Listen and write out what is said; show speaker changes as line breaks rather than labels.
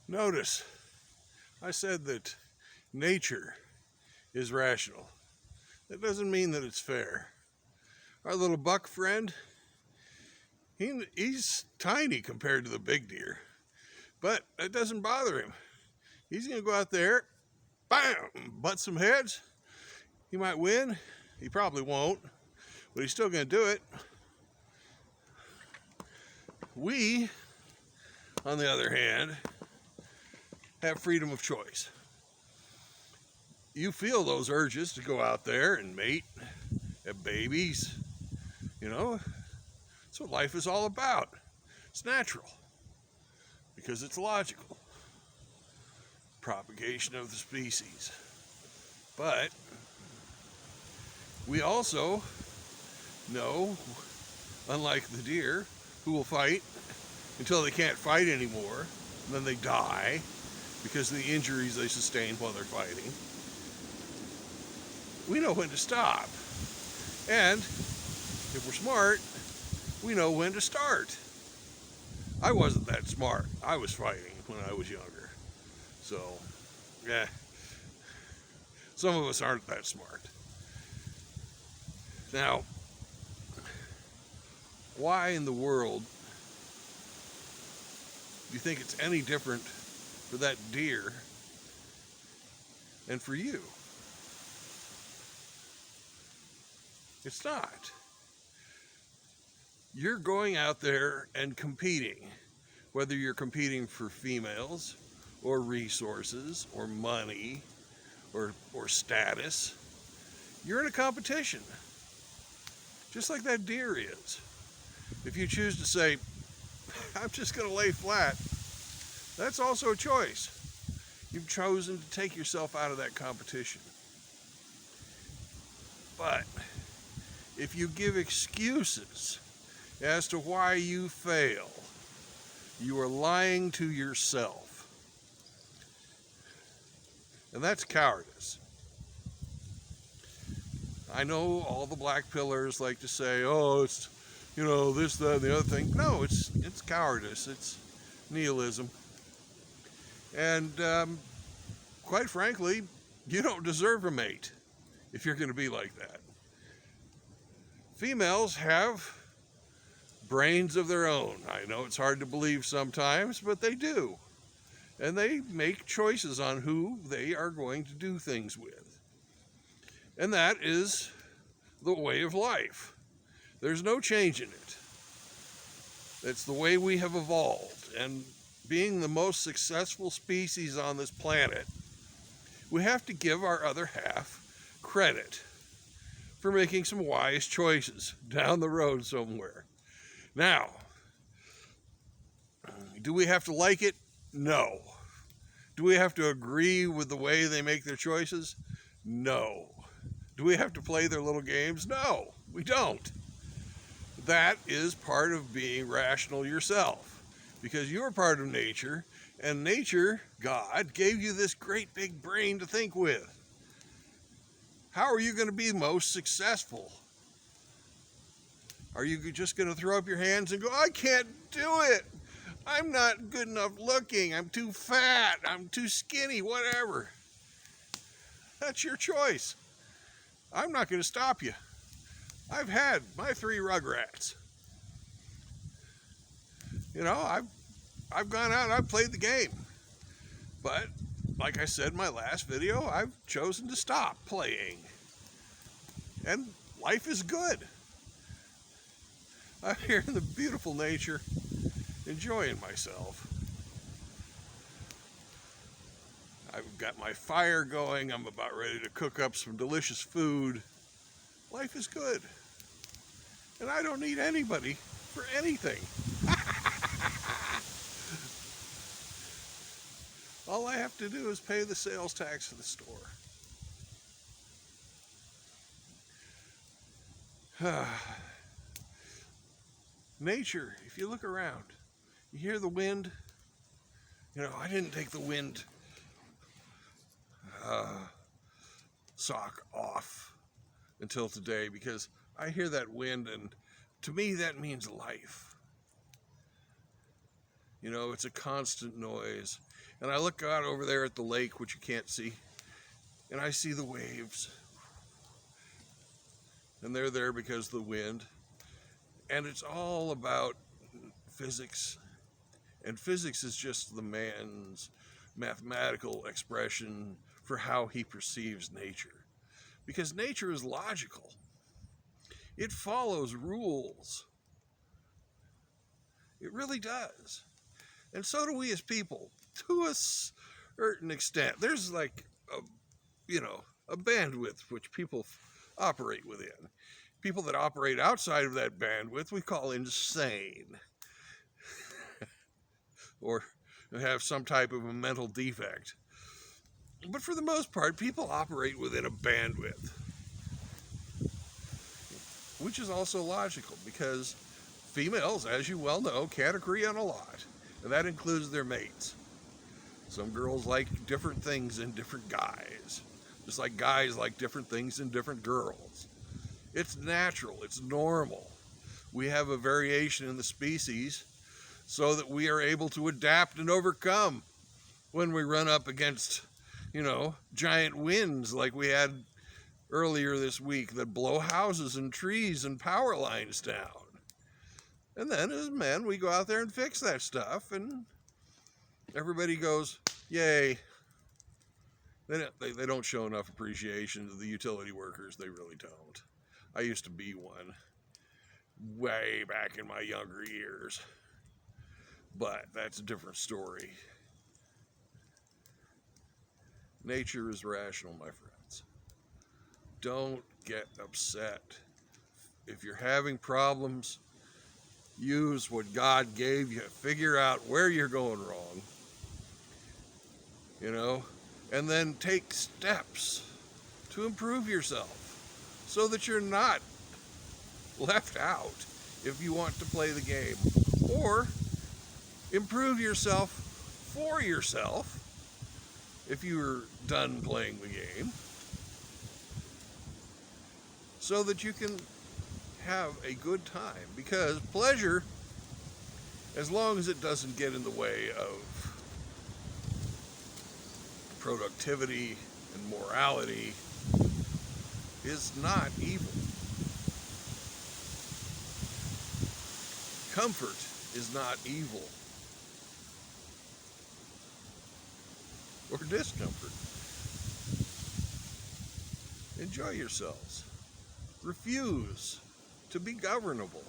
Notice, I said that nature is rational. That doesn't mean that it's fair. Our little buck friend, he's tiny compared to the big deer, but that doesn't bother him. He's going to go out there, bam, butt some heads. He might win. He probably won't, but he's still going to do it. We, on the other hand, have freedom of choice. You feel those urges to go out there and mate, have babies. You know, that's what life is all about. It's natural because it's logical. Propagation of the species. But we also know, unlike the deer, who will fight until they can't fight anymore, and then they die because of the injuries they sustain while they're fighting. We know when to stop. And if we're smart, we know when to start. I wasn't that smart. I was fighting when I was younger. So, yeah, some of us aren't that smart. Now, why in the world do you think it's any different for that deer and for you? It's not. You're going out there and competing, whether you're competing for females or resources or money or status. You're in a competition, just like that deer is. If you choose to say, I'm just going to lay flat, that's also a choice. You've chosen to take yourself out of that competition. But if you give excuses as to why you fail, you are lying to yourself. And that's cowardice. I know all the black pillars like to say, oh, it's, this, that, and the other thing. No, it's cowardice. It's nihilism. And quite frankly, you don't deserve a mate if you're going to be like that. Females have brains of their own. I know it's hard to believe sometimes, but they do. And they make choices on who they are going to do things with. And that is the way of life. There's no change in it. It's the way we have evolved. And being the most successful species on this planet, we have to give our other half credit for making some wise choices down the road somewhere. Now, do we have to like it? No. Do we have to agree with the way they make their choices? No. Do we have to play their little games? No, we don't. That is part of being rational yourself, because you're part of nature, and nature, God, gave you this great big brain to think with. How are you going to be most successful? Are you just going to throw up your hands and go, I can't do it. I'm not good enough looking. I'm too fat. I'm too skinny, whatever. That's your choice. I'm not going to stop you. I've had my 3 rugrats. I've gone out and I've played the game. But, like I said in my last video, I've chosen to stop playing. And life is good. I'm here in the beautiful nature, enjoying myself. I've got my fire going. I'm about ready to cook up some delicious food. Life is good. And I don't need anybody for anything. All I have to do is pay the sales tax for the store. Nature, if you look around, you hear the wind. I didn't take the wind sock off until today because I hear that wind, and to me that means life. You know, it's a constant noise. And I look out over there at the lake, which you can't see, and I see the waves. And they're there because of the wind. And it's all about physics. And physics is just the man's mathematical expression for how he perceives nature. Because nature is logical. It follows rules. It really does. And so do we as people, to a certain extent. There's like a bandwidth which people operate within. People that operate outside of that bandwidth we call insane. Or have some type of a mental defect. But for the most part, people operate within a bandwidth, which is also logical because females, as you well know, can't agree on a lot, and that includes their mates. Some girls like different things in different guys, just like guys like different things in different girls. It's natural, it's normal. We have a variation in the species so that we are able to adapt and overcome when we run up against, giant winds like we had earlier this week that blow houses and trees and power lines down. And then as men, we go out there and fix that stuff, and everybody goes, yay. They don't show enough appreciation to the utility workers. They really don't. I used to be one way back in my younger years. But that's a different story. Nature is rational, my friends. Don't get upset. If you're having problems, use what God gave you. Figure out where you're going wrong. And then take steps to improve yourself so that you're not left out if you want to play the game. Or improve yourself for yourself if you're done playing the game, so that you can have a good time. Because pleasure, as long as it doesn't get in the way of productivity and morality, is not evil. Comfort is not evil. Or discomfort. Enjoy yourselves. Refuse to be governable.